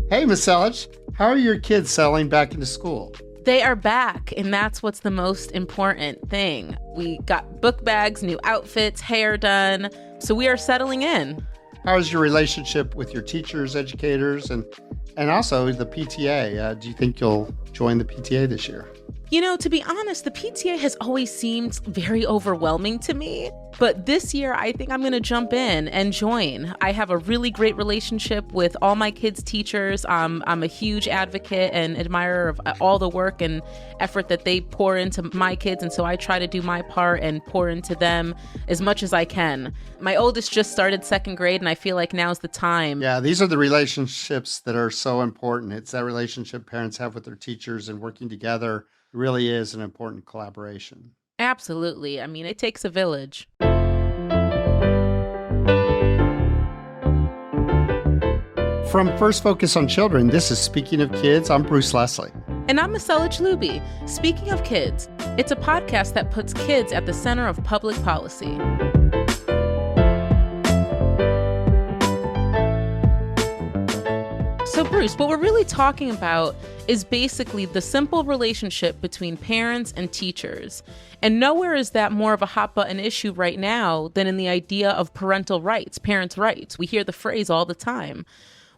Hey, Messellech, how are your kids settling back into school? They are back, and that's what's the most important thing. We got book bags, new outfits, hair done, so we are settling in. How is your relationship with your teachers, educators, and also the PTA? Do you think you'll join the PTA this year? You know, to be honest, the PTA has always seemed very overwhelming to me. But this year, I think I'm going to jump in and join. I have a really great relationship with all my kids' teachers. I'm a huge advocate and admirer of all the work and effort that they pour into my kids. And so I try to do my part and pour into them as much as I can. My oldest just started second grade, and I feel like now's the time. Yeah, these are the relationships that are so important. It's that relationship parents have with their teachers, and working together really is an important collaboration. Absolutely. I mean, it takes a village. From First Focus on Children, this is Speaking of Kids. I'm Bruce Lesley. And I'm Messellech Looby. Speaking of Kids, it's a podcast that puts kids at the center of public policy. So Bruce, what we're really talking about is basically the simple relationship between parents and teachers. And nowhere is that more of a hot button issue right now than in the idea of parental rights, parents' rights. We hear the phrase all the time.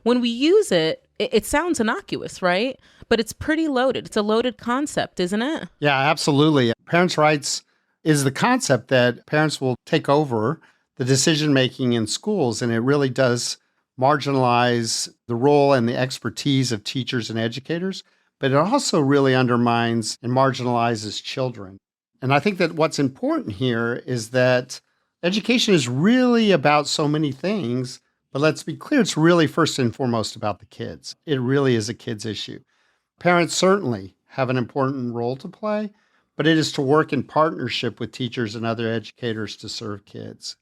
When we use it, it sounds innocuous, right? But it's pretty loaded. It's a loaded concept, isn't it? Yeah, absolutely. Parents' rights is the concept that parents will take over the decision-making in schools, and it really does marginalize the role and the expertise of teachers and educators, but it also really undermines and marginalizes children. And I think that what's important here is that education is really about so many things, but let's be clear, it's really first and foremost about the kids. It really is a kids' issue. Parents certainly have an important role to play, but it is to work in partnership with teachers and other educators to serve kids.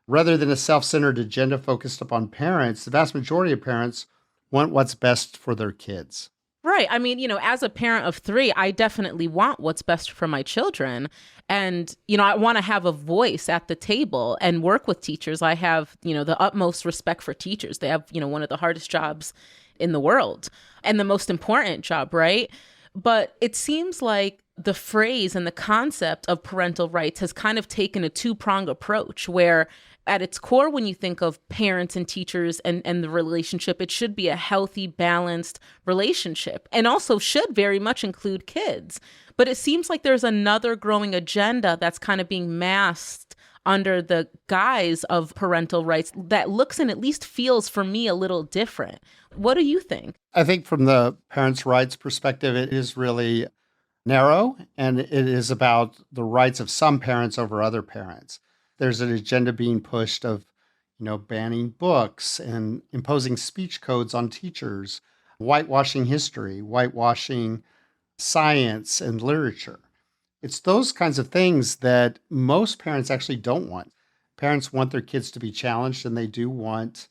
Rather than a self-centered agenda focused upon parents, the vast majority of parents want what's best for their kids. Right. I mean, as a parent of 3, I definitely want what's best for my children. And, I want to have a voice at the table and work with teachers. I have, the utmost respect for teachers. They have, one of the hardest jobs in the world and the most important job, right? But it seems like the phrase and the concept of parental rights has kind of taken a two-pronged approach where at its core, when you think of parents and teachers and the relationship, it should be a healthy, balanced relationship and also should very much include kids. But it seems like there's another growing agenda that's kind of being masked under the guise of parental rights that looks and at least feels for me a little different. What do you think? I think from the parents' rights perspective, it is really narrow, and it is about the rights of some parents over other parents. There's an agenda being pushed of, banning books and imposing speech codes on teachers, whitewashing history, whitewashing science and literature. It's those kinds of things that most parents actually don't want. Parents want their kids to be challenged, and they do want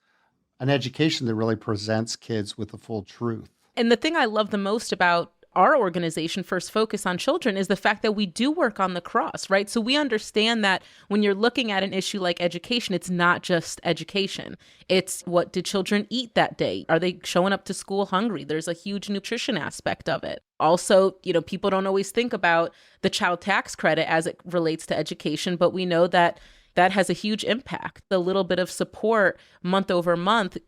an education that really presents kids with the full truth. And the thing I love the most about our organization, First Focus on Children, is the fact that we do work on the cross, right? So we understand that when you're looking at an issue like education, it's not just education. It's what did children eat that day? Are they showing up to school hungry? There's a huge nutrition aspect of it. Also, people don't always think about the child tax credit as it relates to education, but we know that that has a huge impact. The little bit of support month over month,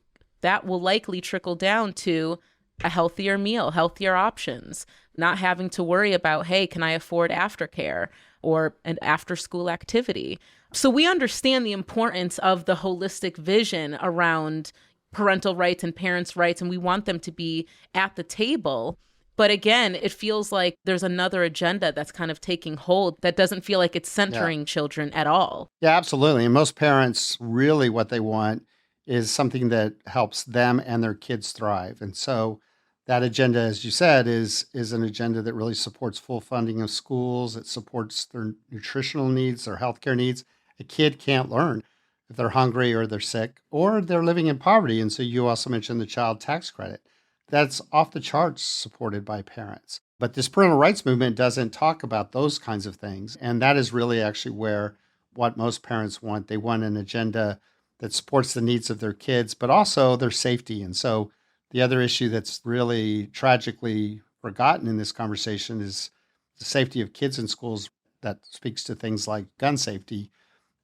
that will likely trickle down to a healthier meal, healthier options, not having to worry about, hey, can I afford aftercare or an after-school activity? So we understand the importance of the holistic vision around parental rights and parents' rights, and we want them to be at the table. But again, it feels like there's another agenda that's kind of taking hold that doesn't feel like it's centering children at all. Yeah, absolutely. And most parents, really what they want is something that helps them and their kids thrive. And so that agenda, as you said, is an agenda that really supports full funding of schools. It supports their nutritional needs, their healthcare needs. A kid can't learn if they're hungry or they're sick or they're living in poverty. And so you also mentioned the child tax credit. That's off the charts supported by parents. But this parental rights movement doesn't talk about those kinds of things. And that is really actually where what most parents want. They want an agenda that supports the needs of their kids, but also their safety. And so The other issue that's really tragically forgotten in this conversation is the safety of kids in schools. That speaks to things like gun safety.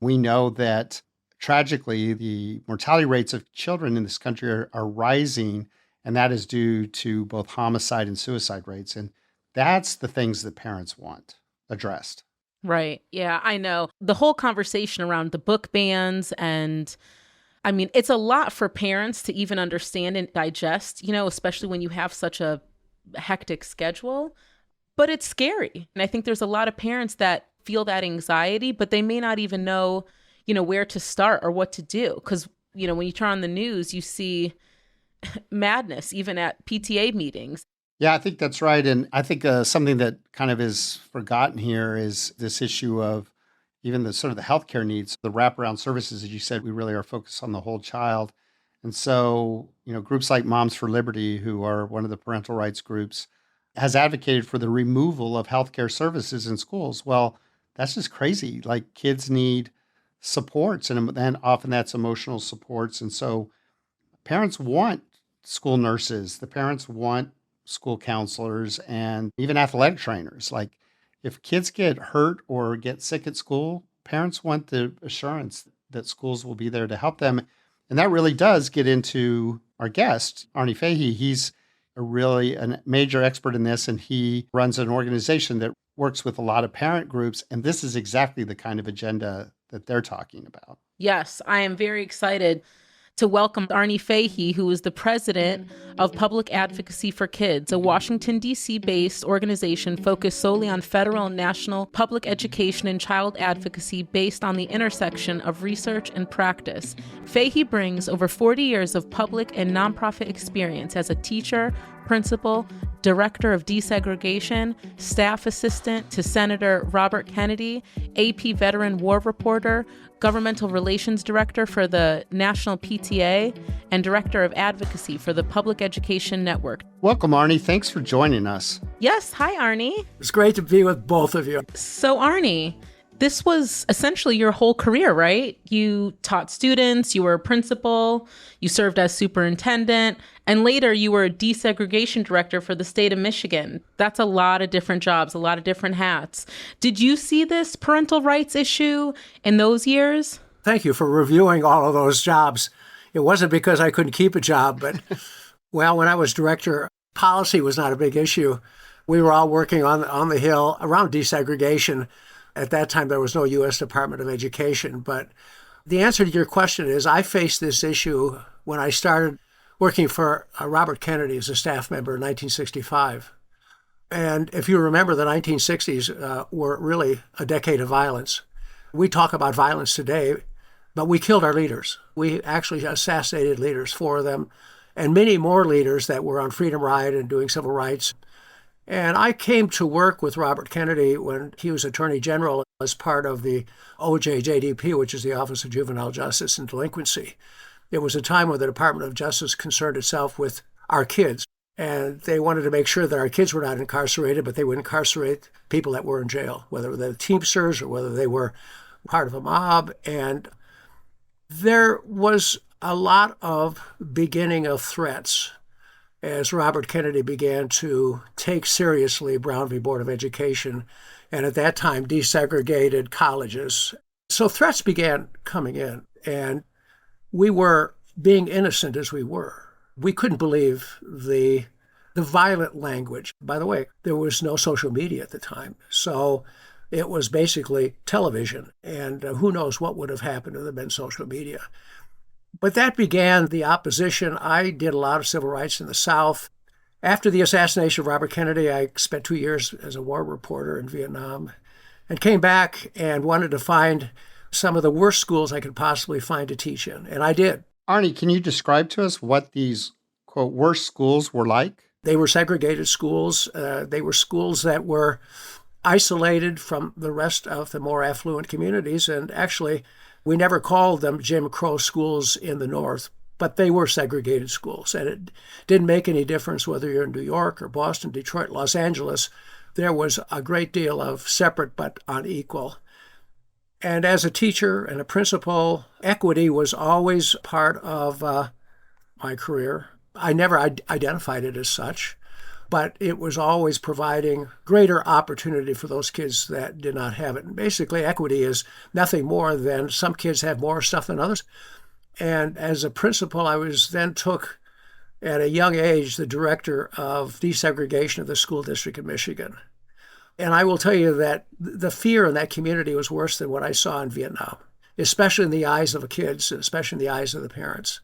We know that tragically, the mortality rates of children in this country are rising, and that is due to both homicide and suicide rates. And that's the things that parents want addressed. Right. Yeah, I know. The whole conversation around the book bans and I mean, it's a lot for parents to even understand and digest, especially when you have such a hectic schedule, but it's scary. And I think there's a lot of parents that feel that anxiety, but they may not even know, where to start or what to do. Because, when you turn on the news, you see madness, even at PTA meetings. Yeah, I think that's right. And I think something that kind of is forgotten here is this issue of even the sort of the healthcare needs, the wraparound services. As you said, we really are focused on the whole child. And so, groups like Moms for Liberty, who are one of the parental rights groups, has advocated for the removal of healthcare services in schools. Well, that's just crazy. Like kids need supports, and then often that's emotional supports. And so parents want school nurses, the parents want school counselors, and even athletic trainers. Like if kids get hurt or get sick at school, parents want the assurance that schools will be there to help them. And that really does get into our guest, Arnie Fege. He's a major expert in this, and he runs an organization that works with a lot of parent groups. And this is exactly the kind of agenda that they're talking about. Yes, I am very excited to welcome Arnie Fege, who is the president of Public Advocacy for Kids, a Washington, D.C.-based organization focused solely on federal and national public education and child advocacy based on the intersection of research and practice. Fege brings over 40 years of public and nonprofit experience as a teacher, principal, director of desegregation, staff assistant to Senator Robert Kennedy, AP veteran war reporter, governmental relations director for the National PTA, and director of advocacy for the Public Education Network. Welcome, Arnie. Thanks for joining us. Yes. Hi, Arnie. It's great to be with both of you. So, Arnie, this was essentially your whole career, right? You taught students, you were a principal, you served as superintendent, and later you were a desegregation director for the state of Michigan. That's a lot of different jobs, a lot of different hats. Did you see this parental rights issue in those years? Thank you for reviewing all of those jobs. It wasn't because I couldn't keep a job, but, well, when I was director, policy was not a big issue. We were all working on the Hill around desegregation. At that time, there was no U.S. Department of Education. But the answer to your question is I faced this issue when I started working for Robert Kennedy as a staff member in 1965. And if you remember, the 1960s were really a decade of violence. We talk about violence today, but we killed our leaders. We actually assassinated leaders, 4 of them, and many more leaders that were on Freedom Ride and doing civil rights. And I came to work with Robert Kennedy when he was Attorney General as part of the OJJDP, which is the Office of Juvenile Justice and Delinquency. It was a time when the Department of Justice concerned itself with our kids, and they wanted to make sure that our kids were not incarcerated, but they would incarcerate people that were in jail, whether they were Teamsters or whether they were part of a mob. And there was a lot of beginning of threats as Robert Kennedy began to take seriously Brown v. Board of Education, and at that time desegregated colleges. So threats began coming in, and we were being innocent as we were. We couldn't believe the violent language. By the way, there was no social media at the time, so it was basically television, and who knows what would have happened if there had been social media. But that began the opposition. I did a lot of civil rights in the South. After the assassination of Robert Kennedy, I spent 2 years as a war reporter in Vietnam and came back and wanted to find some of the worst schools I could possibly find to teach in. And I did. Arnie, can you describe to us what these, quote, worst schools were like? They were segregated schools. They were schools that were isolated from the rest of the more affluent communities. And actually, we never called them Jim Crow schools in the North, but they were segregated schools. And it didn't make any difference whether you're in New York or Boston, Detroit, Los Angeles. There was a great deal of separate but unequal. And as a teacher and a principal, equity was always part of my career. I never identified it as such, but it was always providing greater opportunity for those kids that did not have it. And basically, equity is nothing more than some kids have more stuff than others. And as a principal, I was then took at a young age the director of desegregation of the school district in Michigan. And I will tell you that the fear in that community was worse than what I saw in Vietnam, especially in the eyes of the kids, and especially in the eyes of the parents.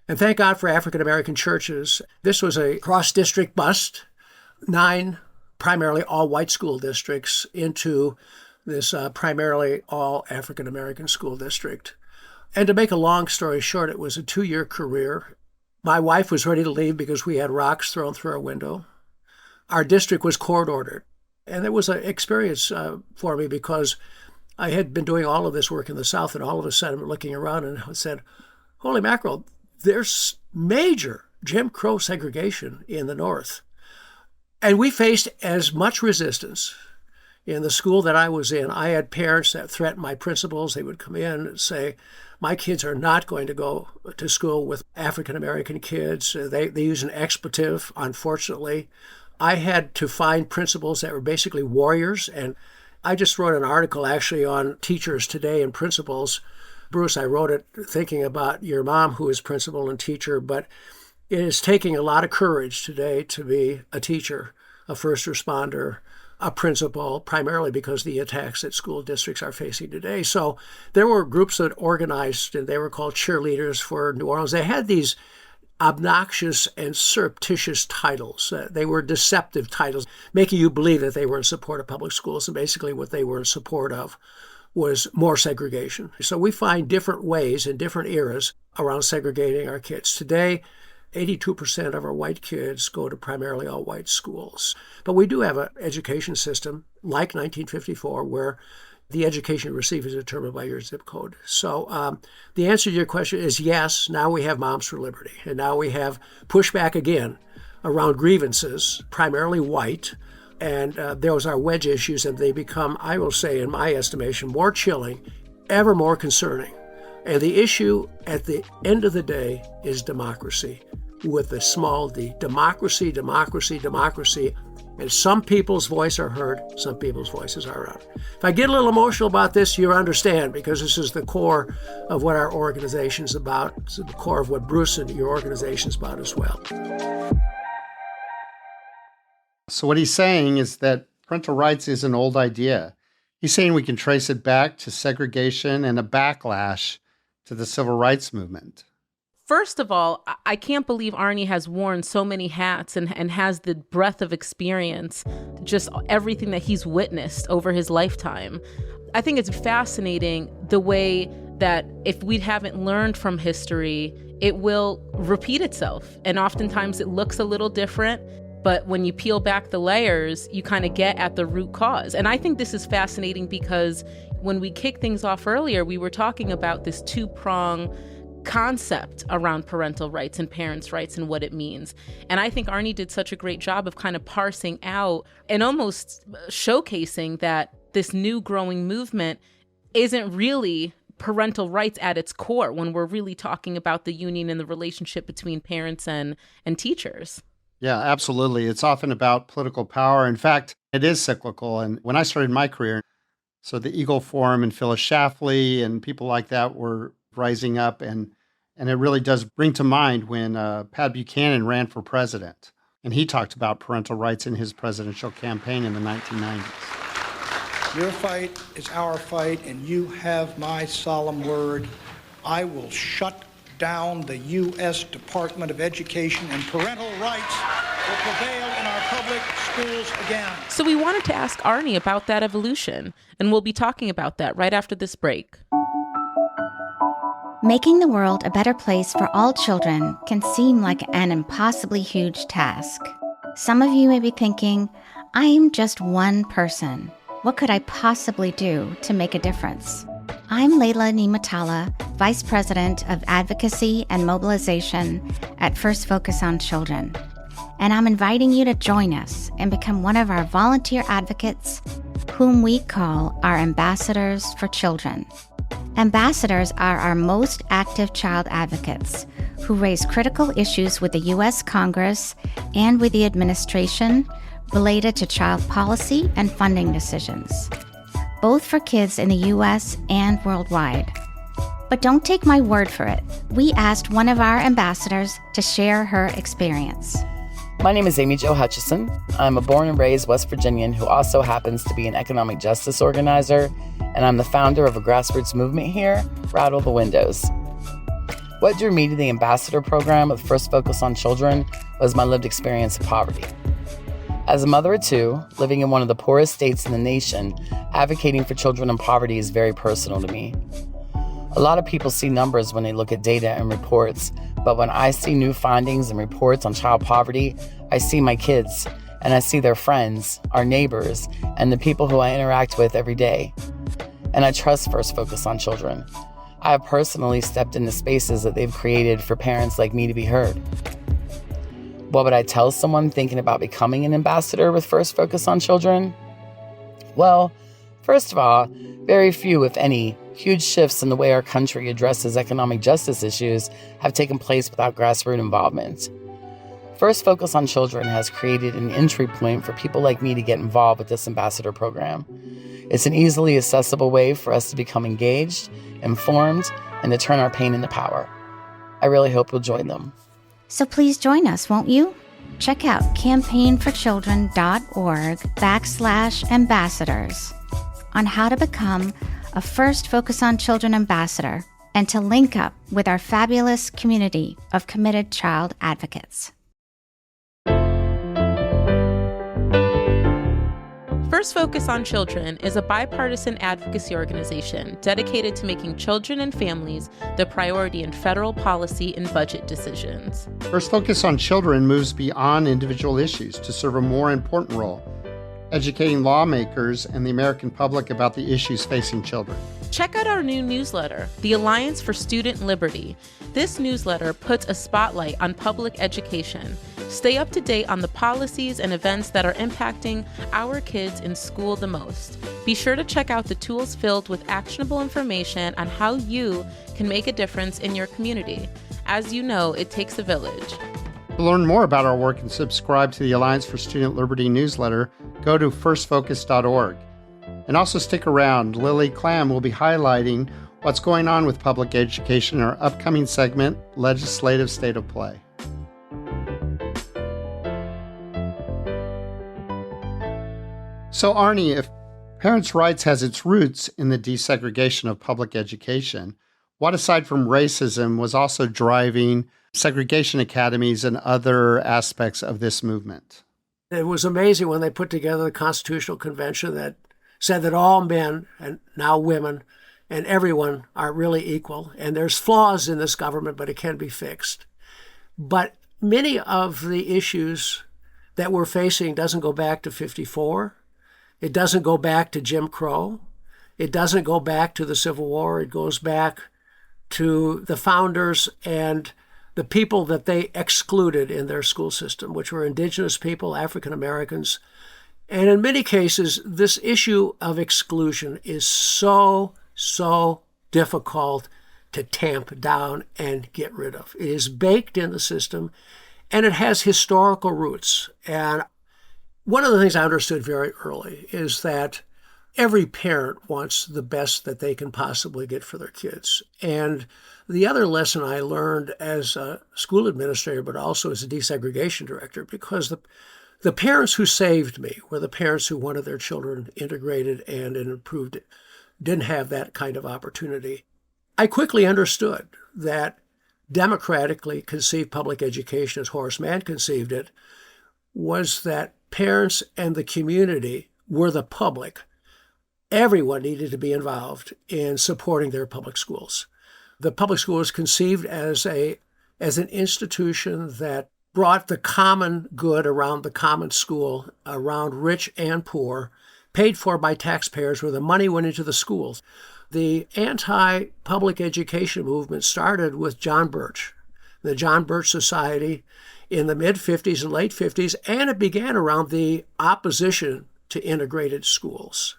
And thank God for African-American churches. This was a cross-district bust, 9 primarily all-white school districts into this primarily all African-American school district. And to make a long story short, it was a 2-year career. My wife was ready to leave because we had rocks thrown through our window. Our district was court-ordered. And it was an experience for me because I had been doing all of this work in the South, and all of a sudden I'm looking around and I said, holy mackerel, there's major Jim Crow segregation in the North. And we faced as much resistance in the school that I was in. I had parents that threatened my principals. They would come in and say, my kids are not going to go to school with African-American kids. They use an expletive, unfortunately. I had to find principals that were basically warriors. And I just wrote an article actually on teachers today and principals. Bruce, I wrote it thinking about your mom, who is principal and teacher, but it is taking a lot of courage today to be a teacher, a first responder, a principal, primarily because of the attacks that school districts are facing today. So there were groups that organized, and they were called cheerleaders for New Orleans. They had these obnoxious and surreptitious titles. They were deceptive titles, making you believe that they were in support of public schools. And basically what they were in support of was more segregation. So we find different ways in different eras around segregating our kids. Today, 82% of our white kids go to primarily all white schools. But we do have an education system like 1954 where the education you receive is determined by your zip code. So the answer to your question is yes, now we have Moms for Liberty. And now we have pushback again around grievances, primarily white. And those are wedge issues, and they become, I will say, in my estimation, more chilling, ever more concerning. And the issue at the end of the day is democracy with a small d. Democracy, democracy, democracy. And some people's voices are heard, some people's voices are out. If I get a little emotional about this, you understand, because this is the core of what our organization is about. It's the core of what Bruce and your organization is about as well. So what he's saying is that parental rights is an old idea. He's saying we can trace it back to segregation and a backlash to the civil rights movement. First of all, I can't believe Arnie has worn so many hats and has the breadth of experience, just everything that he's witnessed over his lifetime. I think it's fascinating the way that if we haven't learned from history, it will repeat itself. And oftentimes it looks a little different. But when you peel back the layers, you kind of get at the root cause. And I think this is fascinating because when we kicked things off earlier, we were talking about this two-prong concept around parental rights and parents' rights and what it means. And I think Arnie did such a great job of kind of parsing out and almost showcasing that this new growing movement isn't really parental rights at its core when we're really talking about the union and the relationship between parents and teachers. Yeah, absolutely. It's often about political power. In fact, it is cyclical. And when I started my career, so the Eagle Forum and Phyllis Schlafly and people like that were rising up. And it really does bring to mind when Pat Buchanan ran for president. And he talked about parental rights in his presidential campaign in the 1990s. Your fight is our fight, and you have my solemn word. I will shut down the U.S. Department of Education, and parental rights will prevail in our public schools again. So we wanted to ask Arnie about that evolution, and we'll be talking about that right after this break. Making the world a better place for all children can seem like an impossibly huge task. Some of you may be thinking, I am just one person. What could I possibly do to make a difference? I'm Layla Nimatala, Vice President of Advocacy and Mobilization at First Focus on Children. And I'm inviting you to join us and become one of our volunteer advocates, whom we call our ambassadors for children. Ambassadors are our most active child advocates who raise critical issues with the U.S. Congress and with the administration related to child policy and funding decisions, both for kids in the U.S. and worldwide. But don't take my word for it. We asked one of our ambassadors to share her experience. My name is Amy Jo Hutchison. I'm a born and raised West Virginian who also happens to be an economic justice organizer, and I'm the founder of a grassroots movement here, Rattle the Windows. What drew me to the ambassador program with first focus on children was my lived experience of poverty. As a mother of two, living in one of the poorest states in the nation, advocating for children in poverty is very personal to me. A lot of people see numbers when they look at data and reports, but when I see new findings and reports on child poverty, I see my kids, and I see their friends, our neighbors, and the people who I interact with every day. And I trust First Focus on Children. I have personally stepped into spaces that they've created for parents like me to be heard. What would I tell someone thinking about becoming an ambassador with First Focus on Children? Well, first of all, very few, if any, huge shifts in the way our country addresses economic justice issues have taken place without grassroots involvement. First Focus on Children has created an entry point for people like me to get involved with this ambassador program. It's an easily accessible way for us to become engaged, informed, and to turn our pain into power. I really hope you'll join them. So please join us, won't you? Check out campaignforchildren.org/ambassadors on how to become a First Focus on Children ambassador and to link up with our fabulous community of committed child advocates. First Focus on Children is a bipartisan advocacy organization dedicated to making children and families the priority in federal policy and budget decisions. First Focus on Children moves beyond individual issues to serve a more important role, educating lawmakers and the American public about the issues facing children. Check out our new newsletter, The Alliance for Student Liberty. This newsletter puts a spotlight on public education. Stay up to date on the policies and events that are impacting our kids in school the most. Be sure to check out the tools filled with actionable information on how you can make a difference in your community. As you know, it takes a village. To learn more about our work and subscribe to the Alliance for Student Liberty newsletter, go to firstfocus.org. And also stick around. Lily Clam will be highlighting what's going on with public education in our upcoming segment, Legislative State of Play. So Arnie, if parents' rights has its roots in the desegregation of public education, what aside from racism was also driving segregation academies and other aspects of this movement? It was amazing when they put together the Constitutional Convention that said that all men, and now women, and everyone are really equal. And there's flaws in this government, but it can be fixed. But many of the issues that we're facing doesn't go back to 54. It doesn't go back to Jim Crow. It doesn't go back to the Civil War. It goes back to the founders and the people that they excluded in their school system, which were indigenous people, African Americans. And in many cases, this issue of exclusion is so difficult to tamp down and get rid of. It is baked in the system, and it has historical roots. And one of the things I understood very early is that every parent wants the best that they can possibly get for their kids. And the other lesson I learned as a school administrator, but also as a desegregation director, because the parents who saved me were the parents who wanted their children integrated and improved, didn't have that kind of opportunity. I quickly understood that democratically conceived public education, as Horace Mann conceived it, was that parents and the community were the public. Everyone needed to be involved in supporting their public schools. The public school was conceived as an institution that brought the common good around the common school, around rich and poor, paid for by taxpayers, where the money went into the schools. The anti-public education movement started with John Birch, the John Birch Society, in the mid-50s and late 50s, and it began around the opposition to integrated schools.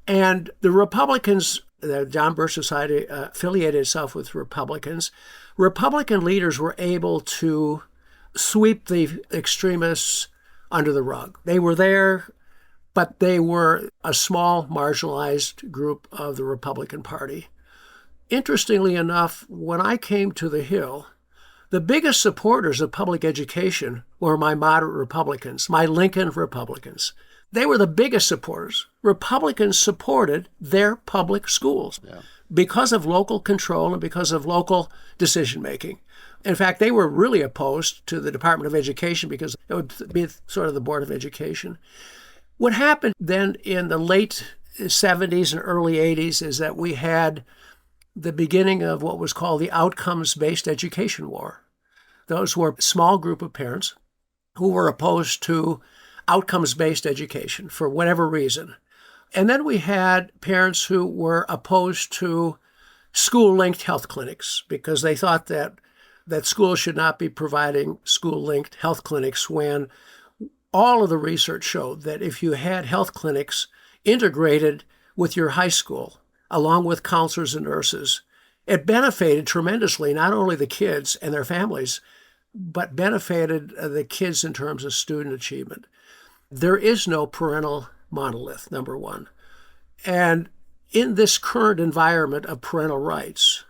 And the Republicans, the John Birch Society affiliated itself with Republicans. Republican leaders were able to sweep the extremists under the rug. They were there, but they were a small, marginalized group of the Republican Party. Interestingly enough, when I came to the Hill, the biggest supporters of public education were my moderate Republicans, my Lincoln Republicans. They were the biggest supporters. Republicans supported their public schools because of local control and because of local decision-making. In fact, they were really opposed to the Department of Education because it would be sort of the Board of Education. What happened then in the late 70s and early 80s is that we had the beginning of what was called the outcomes-based education war. Those were a small group of parents who were opposed to outcomes-based education for whatever reason. And then we had parents who were opposed to school-linked health clinics because they thought that schools should not be providing school-linked health clinics when all of the research showed that if you had health clinics integrated with your high school, along with counselors and nurses, it benefited tremendously not only the kids and their families, but benefited the kids in terms of student achievement. There is no parental monolith, number one. And in this current environment of parental rights,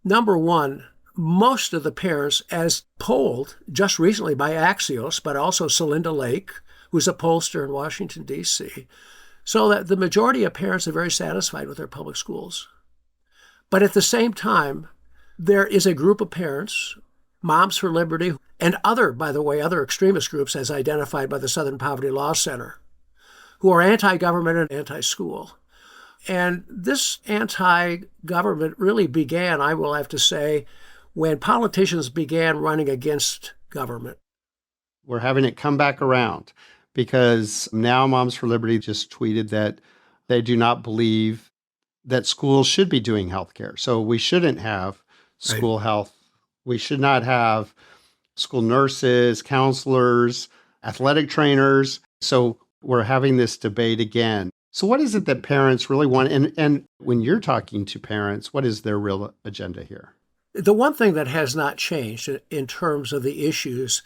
number one, most of the parents, as polled just recently by Axios, but also Celinda Lake, who's a pollster in Washington, D.C., so that the majority of parents are very satisfied with their public schools. But at the same time, there is a group of parents, Moms for Liberty, and other extremist groups as identified by the Southern Poverty Law Center, who are anti-government and anti-school. And this anti-government really began, I will have to say, when politicians began running against government. We're having it come back around because now Moms for Liberty just tweeted that they do not believe that schools should be doing healthcare. So we shouldn't have school health. We should not have school nurses, counselors, athletic trainers. So we're having this debate again. So what is it that parents really want? And when you're talking to parents, what is their real agenda here? The one thing that has not changed in terms of the issues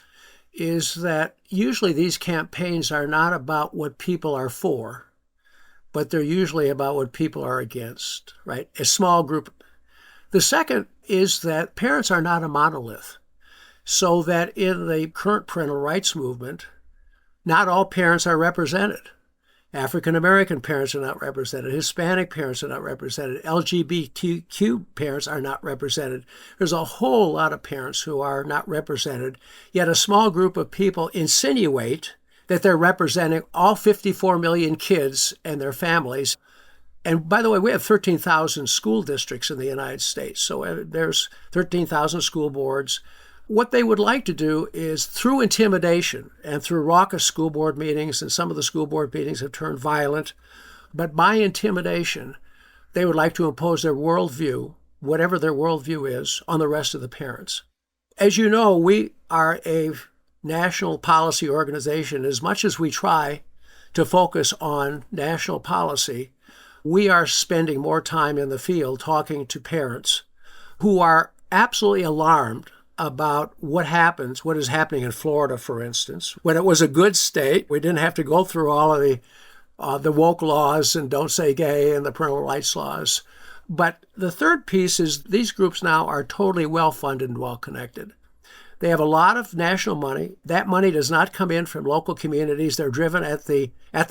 is that usually these campaigns are not about what people are for, but they're usually about what people are against, right? A small group. The second is that parents are not a monolith, so that in the current parental rights movement, not all parents are represented. African American parents are not represented. Hispanic parents are not represented. LGBTQ parents are not represented. There's a whole lot of parents who are not represented, yet a small group of people insinuate that they're representing all 54 million kids and their families. And by the way, we have 13,000 school districts in the United States, so there's 13,000 school boards. What they would like to do is, through intimidation and through raucous school board meetings, and some of the school board meetings have turned violent, but by intimidation, they would like to impose their worldview, whatever their worldview is, on the rest of the parents. As you know, we are a national policy organization. As much as we try to focus on national policy, we are spending more time in the field talking to parents who are absolutely alarmed about what is happening in Florida, for instance. When it was a good state, we didn't have to go through all of the woke laws and don't say gay and the parental rights laws. But the third piece is these groups now are totally well-funded and well-connected. They have a lot of national money. That money does not come in from local communities. They're driven at the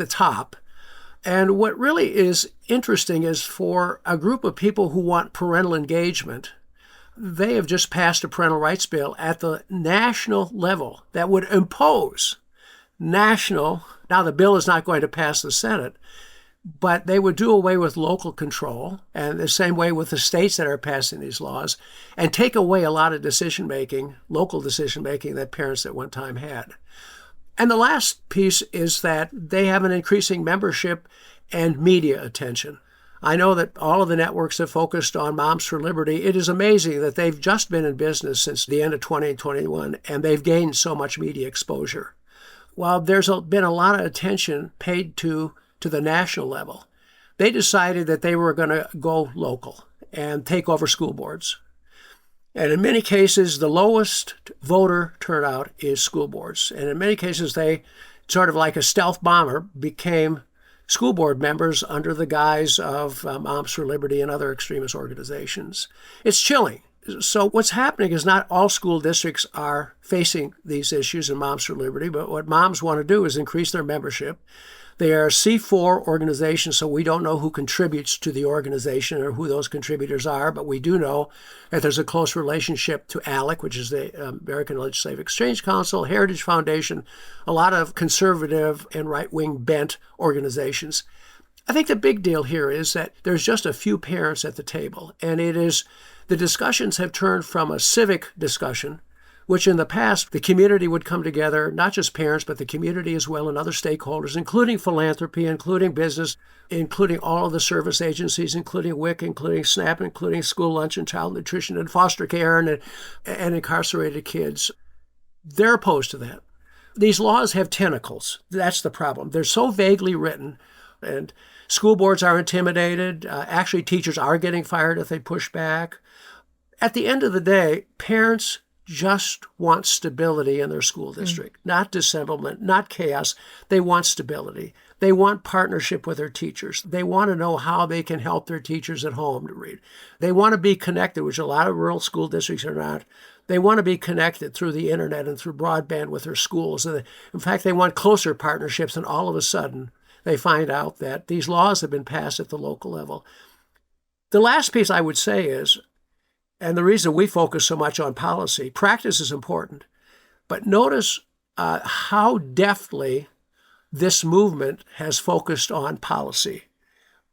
top. And what really is interesting is for a group of people who want parental engagement, they have just passed a parental rights bill at the national level that would impose national. Now, the bill is not going to pass the Senate, but they would do away with local control, and the same way with the states that are passing these laws, and take away a lot of decision-making, local decision-making that parents at one time had. And the last piece is that they have an increasing membership and media attention. I know that all of the networks have focused on Moms for Liberty. It is amazing that they've just been in business since the end of 2021, and they've gained so much media exposure. While there's been a lot of attention paid to the national level, they decided that they were going to go local and take over school boards. And in many cases, the lowest voter turnout is school boards. And in many cases, they, sort of like a stealth bomber, became school board members under the guise of Moms for Liberty and other extremist organizations. It's chilling. So what's happening is not all school districts are facing these issues in Moms for Liberty, but what moms want to do is increase their membership. They are C4 organizations, so we don't know who contributes to the organization or who those contributors are, but we do know that there's a close relationship to ALEC, which is the American Legislative Exchange Council, Heritage Foundation, a lot of conservative and right-wing bent organizations. I think the big deal here is that there's just a few parents at the table, and the discussions have turned from a civic discussion, which in the past, the community would come together, not just parents, but the community as well and other stakeholders, including philanthropy, including business, including all of the service agencies, including WIC, including SNAP, including school lunch and child nutrition and foster care and incarcerated kids. They're opposed to that. These laws have tentacles. That's the problem. They're so vaguely written, and school boards are intimidated. Actually, teachers are getting fired if they push back. At the end of the day, parents just want stability in their school district, not dissemblement, not chaos. They want stability. They want partnership with their teachers. They want to know how they can help their teachers at home to read. They want to be connected, which a lot of rural school districts are not. They want to be connected through the internet and through broadband with their schools. And in fact, they want closer partnerships, and all of a sudden, they find out that these laws have been passed at the local level. The last piece I would say is, and the reason we focus so much on policy, practice is important, but notice how deftly this movement has focused on policy,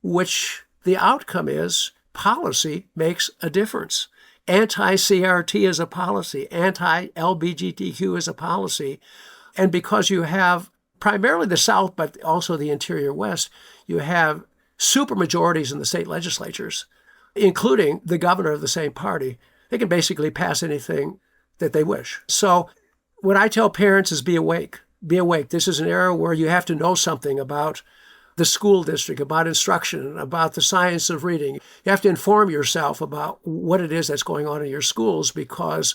which the outcome is policy makes a difference. Anti-CRT is a policy, anti-LGBTQ is a policy, and because you have primarily the South, but also the interior West, you have supermajorities in the state legislatures, including the governor of the same party. They can basically pass anything that they wish. So what I tell parents is be awake. Be awake. This is an era where you have to know something about the school district, about instruction, about the science of reading. You have to inform yourself about what it is that's going on in your schools, because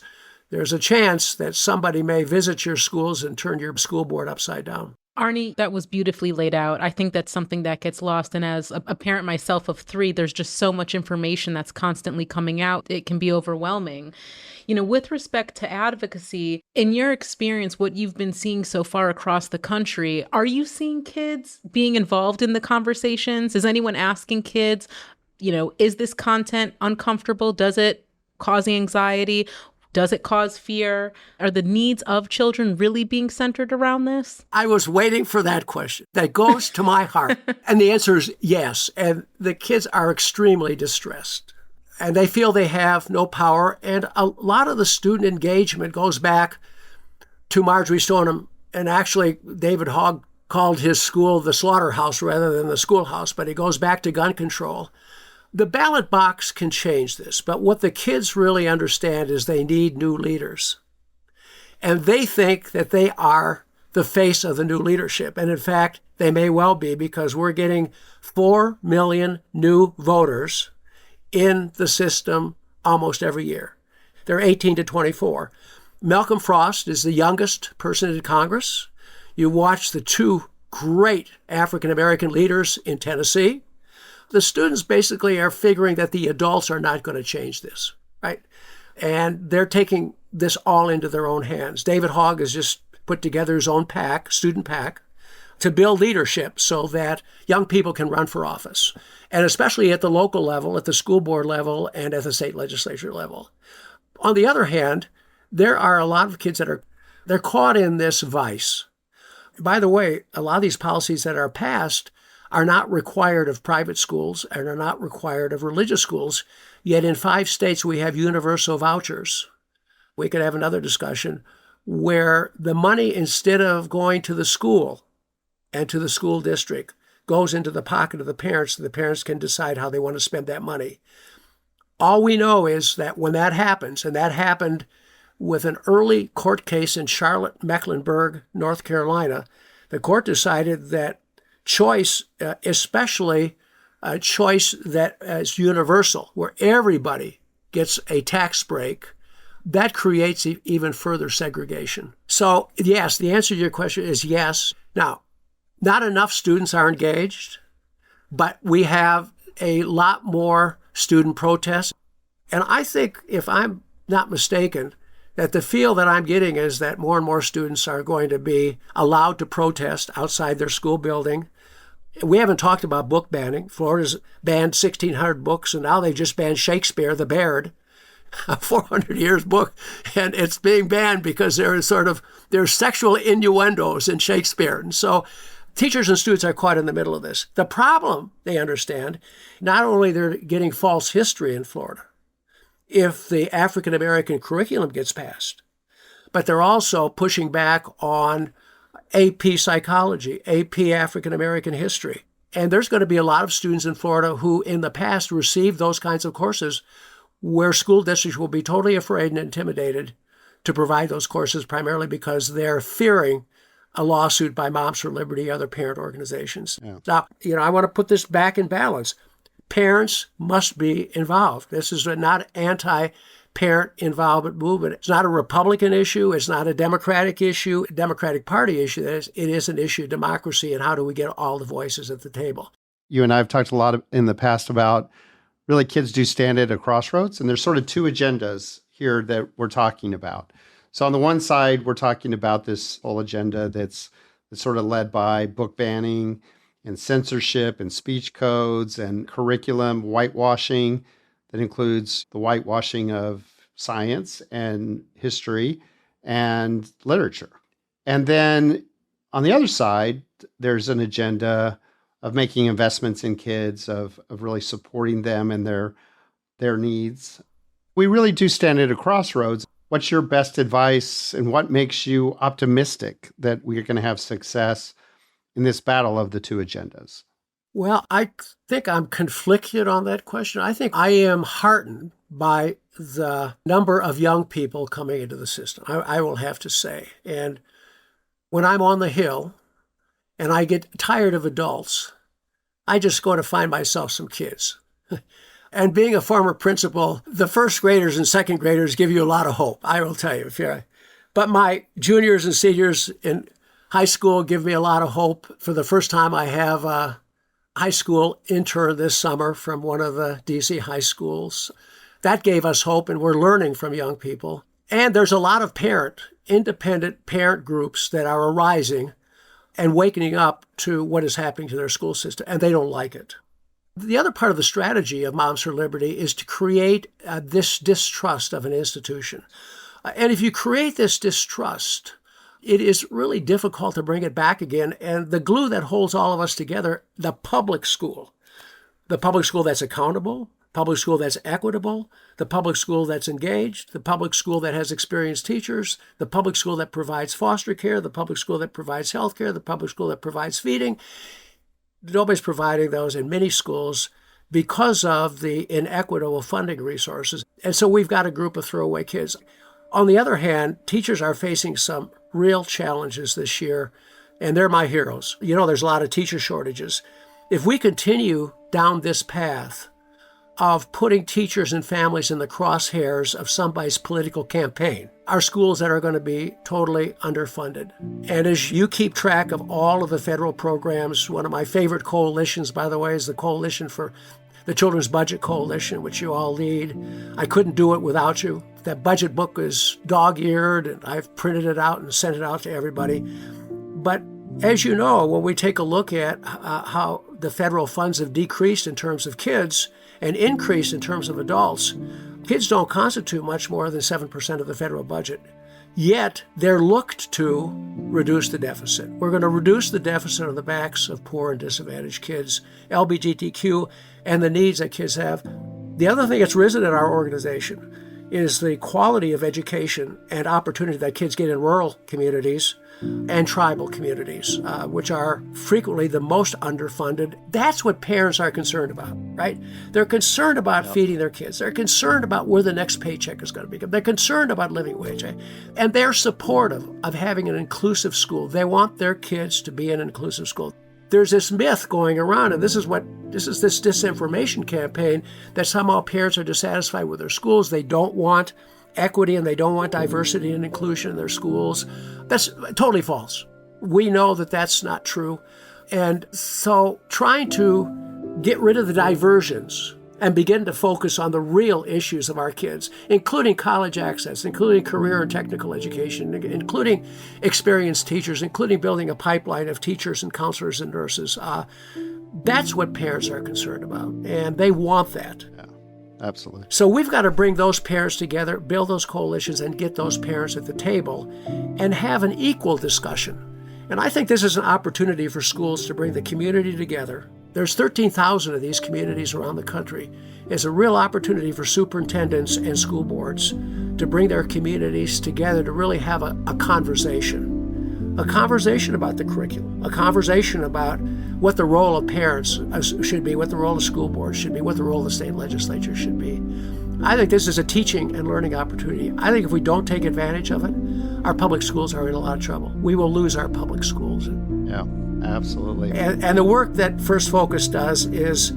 there's a chance that somebody may visit your schools and turn your school board upside down. Arnie, that was beautifully laid out. I think that's something that gets lost. And as a parent myself of 3, there's just so much information that's constantly coming out. It can be overwhelming. You know, with respect to advocacy, in your experience, what you've been seeing so far across the country, are you seeing kids being involved in the conversations? Is anyone asking kids, is this content uncomfortable? Does it cause anxiety? Does it cause fear? Are the needs of children really being centered around this? I was waiting for that question. That goes to my heart. And the answer is yes. And the kids are extremely distressed. And they feel they have no power. And a lot of the student engagement goes back to Marjorie Stoneham. And actually, David Hogg called his school the slaughterhouse rather than the schoolhouse. But it goes back to gun control. The ballot box can change this, but what the kids really understand is they need new leaders. And they think that they are the face of the new leadership. And in fact, they may well be, because we're getting 4 million new voters in the system almost every year. They're 18 to 24. Malcolm Frost is the youngest person in Congress. You watch the 2 great African-American leaders in Tennessee. The students basically are figuring that the adults are not going to change this, right? And they're taking this all into their own hands. David Hogg has just put together his own PAC, student PAC, to build leadership so that young people can run for office, and especially at the local level, at the school board level, and at the state legislature level. On the other hand, there are a lot of kids they're caught in this vice. By the way, a lot of these policies that are passed are not required of private schools and are not required of religious schools. Yet in 5 states, we have universal vouchers. We could have another discussion where the money, instead of going to the school and to the school district, goes into the pocket of the parents, so the parents can decide how they want to spend that money. All we know is that when that happens, and that happened with an early court case in Charlotte, Mecklenburg, North Carolina, the court decided that choice, especially a choice that is universal, where everybody gets a tax break, that creates even further segregation. So yes, the answer to your question is yes. Now, not enough students are engaged, but we have a lot more student protests. And I think, if I'm not mistaken, that the feel that I'm getting is that more and more students are going to be allowed to protest outside their school building. We haven't talked about book banning. Florida's banned 1,600 books, and now they've just banned Shakespeare, The Baird, a 400 years book, and it's being banned because there's sexual innuendos in Shakespeare. And so teachers and students are caught in the middle of this. The problem, they understand, not only they're getting false history in Florida if the African American curriculum gets passed, but they're also pushing back on AP psychology, AP African American history. And there's going to be a lot of students in Florida who in the past received those kinds of courses where school districts will be totally afraid and intimidated to provide those courses, primarily because they're fearing a lawsuit by Moms for Liberty, other parent organizations. Yeah. Now, I want to put this back in balance. Parents must be involved. This is not anti-parent involvement movement. It's not a Republican issue. It's not a Democratic issue, Democratic Party issue. It is an issue of democracy and how do we get all the voices at the table. You and I have talked a lot in the past about really kids do stand at a crossroads, and there's sort of two agendas here that we're talking about. So on the one side, we're talking about this whole agenda that's sort of led by book banning and censorship and speech codes and curriculum whitewashing that includes the whitewashing of science and history and literature. And then on the other side, there's an agenda of making investments in kids, of really supporting them and their needs. We really do stand at a crossroads. What's your best advice and what makes you optimistic that we are going to have success in this battle of the two agendas? Well, I think I'm conflicted on that question. I think I am heartened by the number of young people coming into the system, I will have to say. And when I'm on the Hill and I get tired of adults, I just go to find myself some kids. And being a former principal, the first graders and second graders give you a lot of hope, I will tell you. But my juniors and seniors in high school give me a lot of hope. For the first time, I have a high school intern this summer from one of the DC high schools. That gave us hope, and we're learning from young people. And there's a lot of independent parent groups that are arising and waking up to what is happening to their school system, and they don't like it. The other part of the strategy of Moms for Liberty is to create this distrust of an institution. And if you create this distrust, it is really difficult to bring it back again. And the glue that holds all of us together, the public school that's accountable, public school that's equitable, the public school that's engaged, the public school that has experienced teachers, the public school that provides foster care, the public school that provides health care, the public school that provides feeding. Nobody's providing those in many schools because of the inequitable funding resources. And so we've got a group of throwaway kids. On the other hand, teachers are facing some real challenges this year, and they're my heroes. There's a lot of teacher shortages. If we continue down this path of putting teachers and families in the crosshairs of somebody's political campaign, our schools that are going to be totally underfunded. And as you keep track of all of the federal programs, one of my favorite coalitions, by the way, is the Coalition for the Children's Budget Coalition, which you all lead. I couldn't do it without you. That budget book is dog-eared, and I've printed it out and sent it out to everybody. But as you know, when we take a look at how the federal funds have decreased in terms of kids and increased in terms of adults, kids don't constitute much more than 7% of the federal budget. Yet they're looked to reduce the deficit. We're going to reduce the deficit on the backs of poor and disadvantaged kids, LGBTQ, and the needs that kids have. The other thing that's risen in our organization is the quality of education and opportunity that kids get in rural communities and tribal communities, which are frequently the most underfunded. That's what parents are concerned about, right? They're concerned about feeding their kids. They're concerned about where the next paycheck is going to be. They're concerned about living wage. And they're supportive of having an inclusive school. They want their kids to be in an inclusive school. There's this myth going around, and this is what This is this disinformation campaign that somehow parents are dissatisfied with their schools. They don't want equity and they don't want diversity and inclusion in their schools. That's totally false. We know that that's not true. And so trying to get rid of the diversions and begin to focus on the real issues of our kids, including college access, including career and technical education, including experienced teachers, including building a pipeline of teachers and counselors and nurses. That's what parents are concerned about, and they want that. Yeah, absolutely. So we've got to bring those parents together, build those coalitions, and get those parents at the table and have an equal discussion. And I think this is an opportunity for schools to bring the community together. There's 13,000 of these communities around the country. It's a real opportunity for superintendents and school boards to bring their communities together to really have a conversation about the curriculum, a conversation about what the role of parents should be, what the role of school boards should be, what the role of the state legislature should be. I think this is a teaching and learning opportunity. I think if we don't take advantage of it, our public schools are in a lot of trouble. We will lose our public schools. Yeah, absolutely. And the work that First Focus does is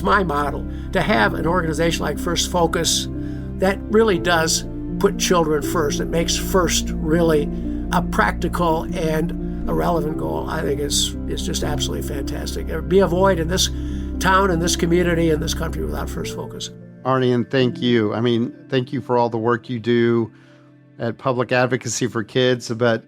my model, to have an organization like First Focus that really does put children first. It makes first really a practical and a relevant goal. I think is just absolutely fantastic. It would be a void in this town, in this community, in this country without First Focus. Arnie, and thank you. I mean, thank you for all the work you do at Public Advocacy for Kids, but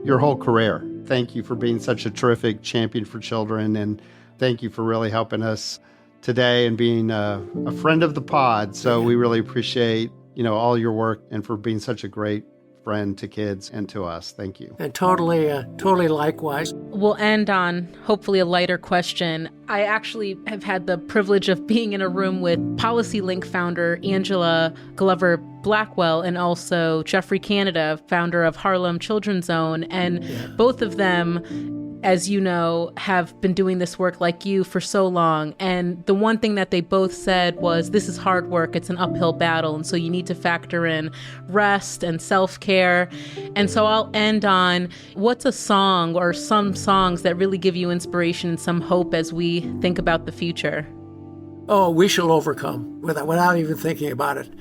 your whole career. Thank you for being such a terrific champion for children, and thank you for really helping us today and being a friend of the pod. So we really appreciate, all your work and for being such a great friend to kids and to us. Thank you. And totally likewise. We'll end on hopefully a lighter question. I actually have had the privilege of being in a room with Policy Link founder Angela Glover Blackwell and also Jeffrey Canada, founder of Harlem Children's Zone. And both of them, as you know, have been doing this work like you for so long. And the one thing that they both said was, this is hard work. It's an uphill battle. And so you need to factor in rest and self-care. And so I'll end on, what's a song or some songs that really give you inspiration and some hope as we think about the future? Oh, We Shall Overcome, without even thinking about it.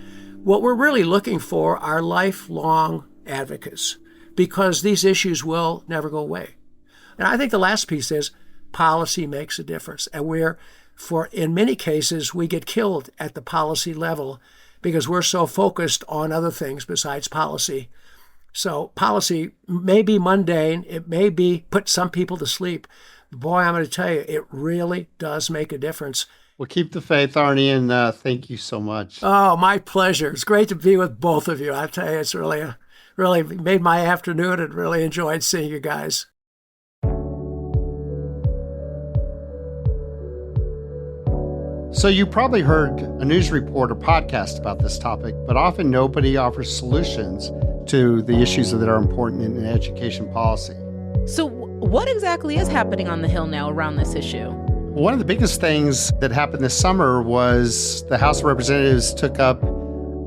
What we're really looking for are lifelong advocates, because these issues will never go away. And I think the last piece is policy makes a difference. And in many cases, we get killed at the policy level because we're so focused on other things besides policy. So policy may be mundane. It may be put some people to sleep. Boy, I'm going to tell you, it really does make a difference. Well, keep the faith, Arnie, and thank you so much. Oh, my pleasure. It's great to be with both of you. I tell you, it's really made my afternoon and really enjoyed seeing you guys. So you probably heard a news report or podcast about this topic, but often nobody offers solutions to the issues that are important in education policy. So what exactly is happening on the Hill now around this issue? One of the biggest things that happened this summer was the House of Representatives took up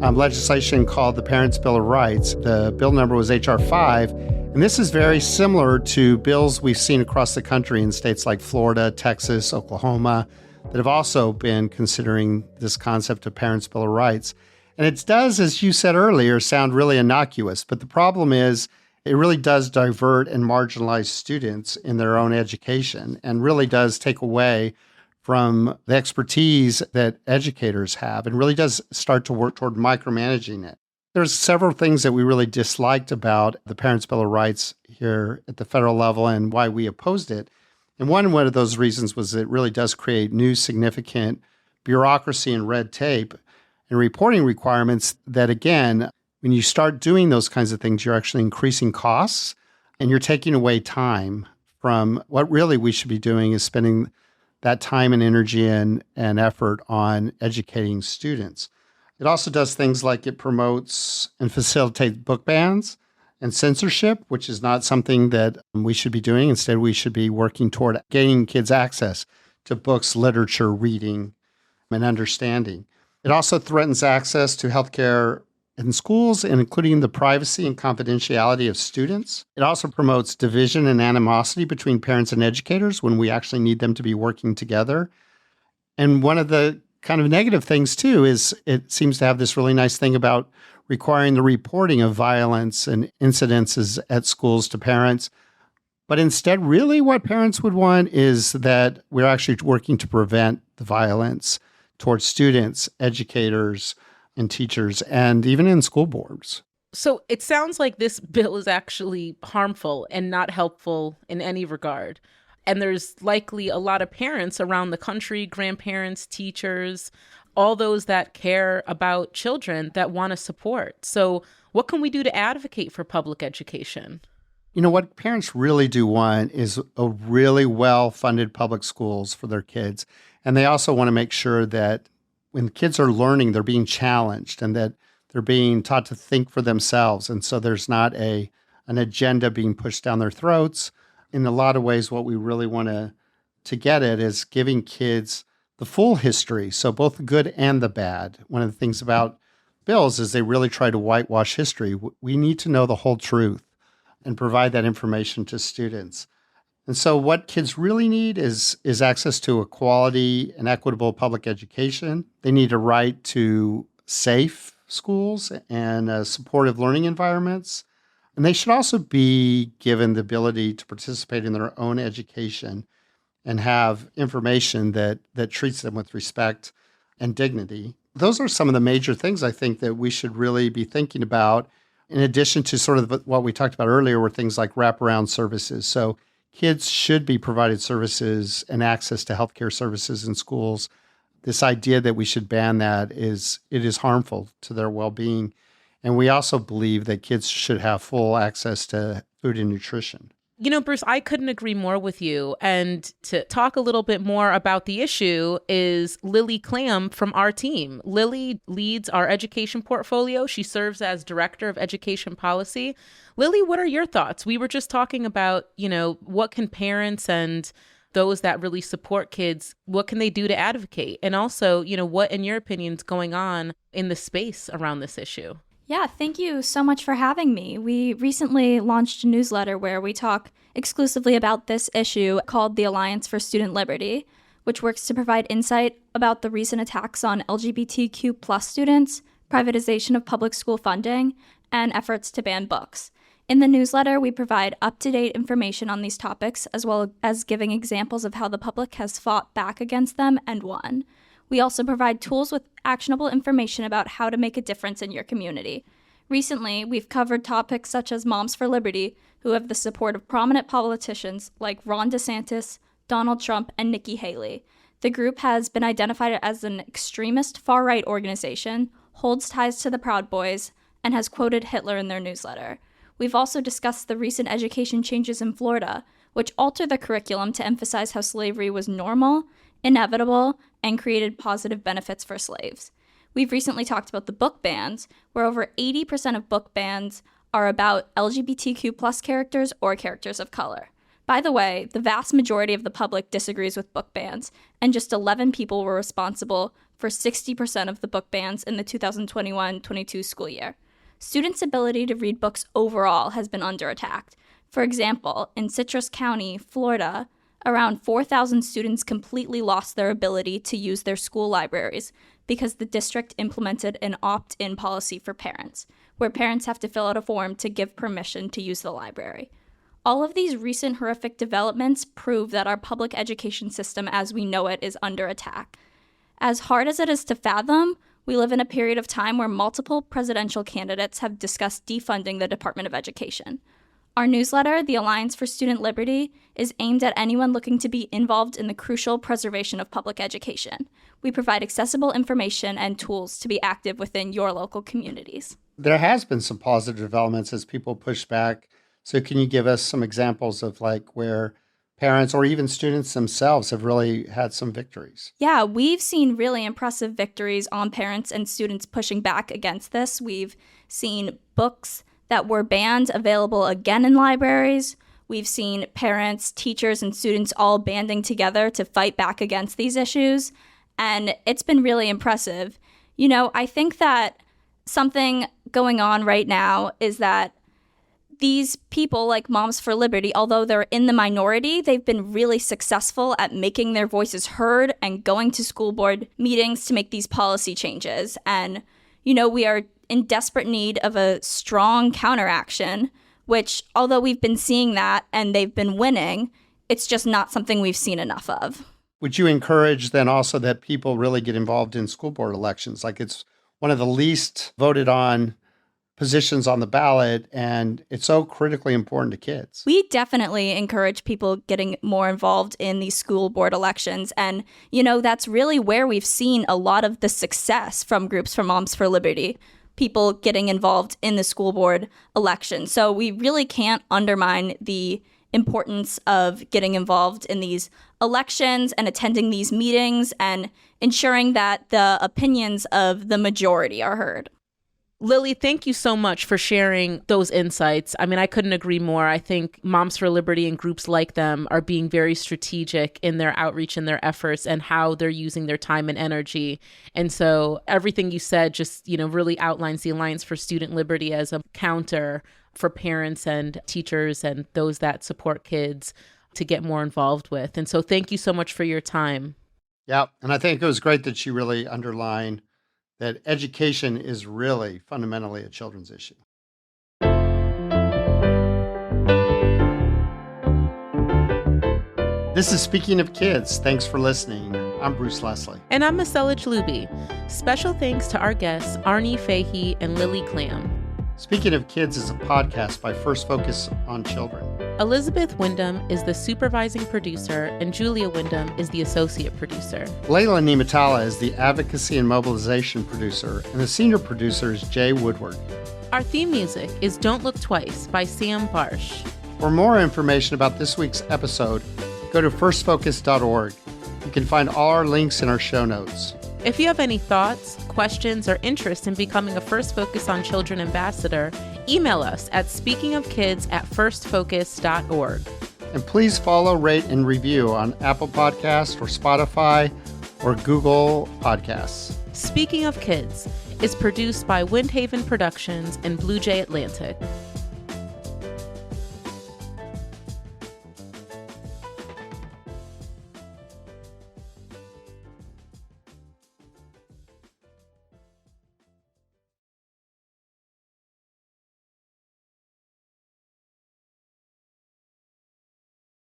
legislation called the Parents' Bill of Rights. The bill number was H.R. 5, and this is very similar to bills we've seen across the country in states like Florida, Texas, Oklahoma, that have also been considering this concept of Parents' Bill of Rights. And it does, as you said earlier, sound really innocuous, but the problem is it really does divert and marginalize students in their own education and really does take away from the expertise that educators have and really does start to work toward micromanaging it. There's several things that we really disliked about the Parents' Bill of Rights here at the federal level and why we opposed it. And one of those reasons was it really does create new significant bureaucracy and red tape and reporting requirements that, again, when you start doing those kinds of things, you're actually increasing costs and you're taking away time from what really we should be doing is spending that time and energy and effort on educating students. It also does things like it promotes and facilitates book bans and censorship, which is not something that we should be doing. Instead, we should be working toward gaining kids access to books, literature, reading, and understanding. It also threatens access to healthcare in schools, and including the privacy and confidentiality of students. It also promotes division and animosity between parents and educators when we actually need them to be working together. And one of the kind of negative things, too, is it seems to have this really nice thing about requiring the reporting of violence and incidences at schools to parents. But instead, really what parents would want is that we're actually working to prevent the violence towards students, educators, and teachers, and even in school boards. So it sounds like this bill is actually harmful and not helpful in any regard. And there's likely a lot of parents around the country, grandparents, teachers, all those that care about children that want to support. So what can we do to advocate for public education? You know, what parents really do want is a really well-funded public schools for their kids. And they also want to make sure that when kids are learning, they're being challenged and that they're being taught to think for themselves. And so there's not an agenda being pushed down their throats. In a lot of ways, what we really want to get at is giving kids the full history, so both the good and the bad. One of the things about bills is they really try to whitewash history. We need to know the whole truth and provide that information to students. And so what kids really need is access to a quality and equitable public education. They need a right to safe schools and supportive learning environments. And they should also be given the ability to participate in their own education and have information that treats them with respect and dignity. Those are some of the major things I think that we should really be thinking about, in addition to sort of what we talked about earlier, were things like wraparound services. So kids should be provided services and access to healthcare services in schools. This idea that we should ban that is harmful to their well-being. And we also believe that kids should have full access to food and nutrition. You know, Bruce, I couldn't agree more with you. And to talk a little bit more about the issue is Lily Clam from our team. Lily leads our education portfolio. She serves as Director of Education Policy. Lily, what are your thoughts? We were just talking about, what can parents and those that really support kids, what can they do to advocate? And also, what, in your opinion, is going on in the space around this issue? Yeah, thank you so much for having me. We recently launched a newsletter where we talk exclusively about this issue called the Alliance for Student Liberty, which works to provide insight about the recent attacks on LGBTQ plus students, privatization of public school funding, and efforts to ban books. In the newsletter, we provide up-to-date information on these topics, as well as giving examples of how the public has fought back against them and won. We also provide tools with actionable information about how to make a difference in your community. Recently, we've covered topics such as Moms for Liberty, who have the support of prominent politicians like Ron DeSantis, Donald Trump, and Nikki Haley. The group has been identified as an extremist far-right organization, holds ties to the Proud Boys, and has quoted Hitler in their newsletter. We've also discussed the recent education changes in Florida, which alter the curriculum to emphasize how slavery was normal, inevitable, and created positive benefits for slaves. We've recently talked about the book bans, where over 80% of book bans are about LGBTQ plus characters or characters of color. By the way, the vast majority of the public disagrees with book bans, and just 11 people were responsible for 60% of the book bans in the 2021-22 school year. Students' ability to read books overall has been under attack. For example, in Citrus County, Florida, around 4,000 students completely lost their ability to use their school libraries because the district implemented an opt-in policy for parents, where parents have to fill out a form to give permission to use the library. All of these recent horrific developments prove that our public education system as we know it is under attack. As hard as it is to fathom, we live in a period of time where multiple presidential candidates have discussed defunding the Department of Education. Our newsletter, The Alliance for Student Liberty, is aimed at anyone looking to be involved in the crucial preservation of public education. We provide accessible information and tools to be active within your local communities. There has been some positive developments as people push back. So can you give us some examples of where parents or even students themselves have really had some victories? Yeah, we've seen really impressive victories on parents and students pushing back against this. We've seen books that were banned available again in libraries. We've seen parents, teachers, and students all banding together to fight back against these issues. And it's been really impressive. I think that something going on right now is that these people like Moms for Liberty, although they're in the minority, they've been really successful at making their voices heard and going to school board meetings to make these policy changes. And, we are in desperate need of a strong counteraction, which, although we've been seeing that and they've been winning, it's just not something we've seen enough of. Would you encourage then also that people really get involved in school board elections? Like, it's one of the least voted on positions on the ballot, and it's so critically important to kids. We definitely encourage people getting more involved in these school board elections. And, that's really where we've seen a lot of the success from groups from Moms for Liberty, people getting involved in the school board election. So we really can't undermine the importance of getting involved in these elections and attending these meetings and ensuring that the opinions of the majority are heard. Lily, thank you so much for sharing those insights. I mean, I couldn't agree more. I think Moms for Liberty and groups like them are being very strategic in their outreach and their efforts and how they're using their time and energy. And so everything you said just, really outlines the Alliance for Student Liberty as a counter for parents and teachers and those that support kids to get more involved with. And so thank you so much for your time. Yeah, and I think it was great that you really underlined that education is really fundamentally a children's issue. This is Speaking of Kids. Thanks for listening. I'm Bruce Lesley. And I'm Messellech Looby. Special thanks to our guests, Arnie Fege and Lily Clam. Speaking of Kids is a podcast by First Focus on Children. Elizabeth Wyndham is the supervising producer, and Julia Wyndham is the associate producer. Layla Nematala is the advocacy and mobilization producer, and the senior producer is Jay Woodward. Our theme music is Don't Look Twice by Sam Barsh. For more information about this week's episode, go to firstfocus.org. You can find all our links in our show notes. If you have any thoughts, questions, or interest in becoming a First Focus on Children ambassador, email us at speakingofkids@firstfocus.org. And please follow, rate, and review on Apple Podcasts or Spotify or Google Podcasts. Speaking of Kids is produced by Windhaven Productions and Blue Jay Atlantic.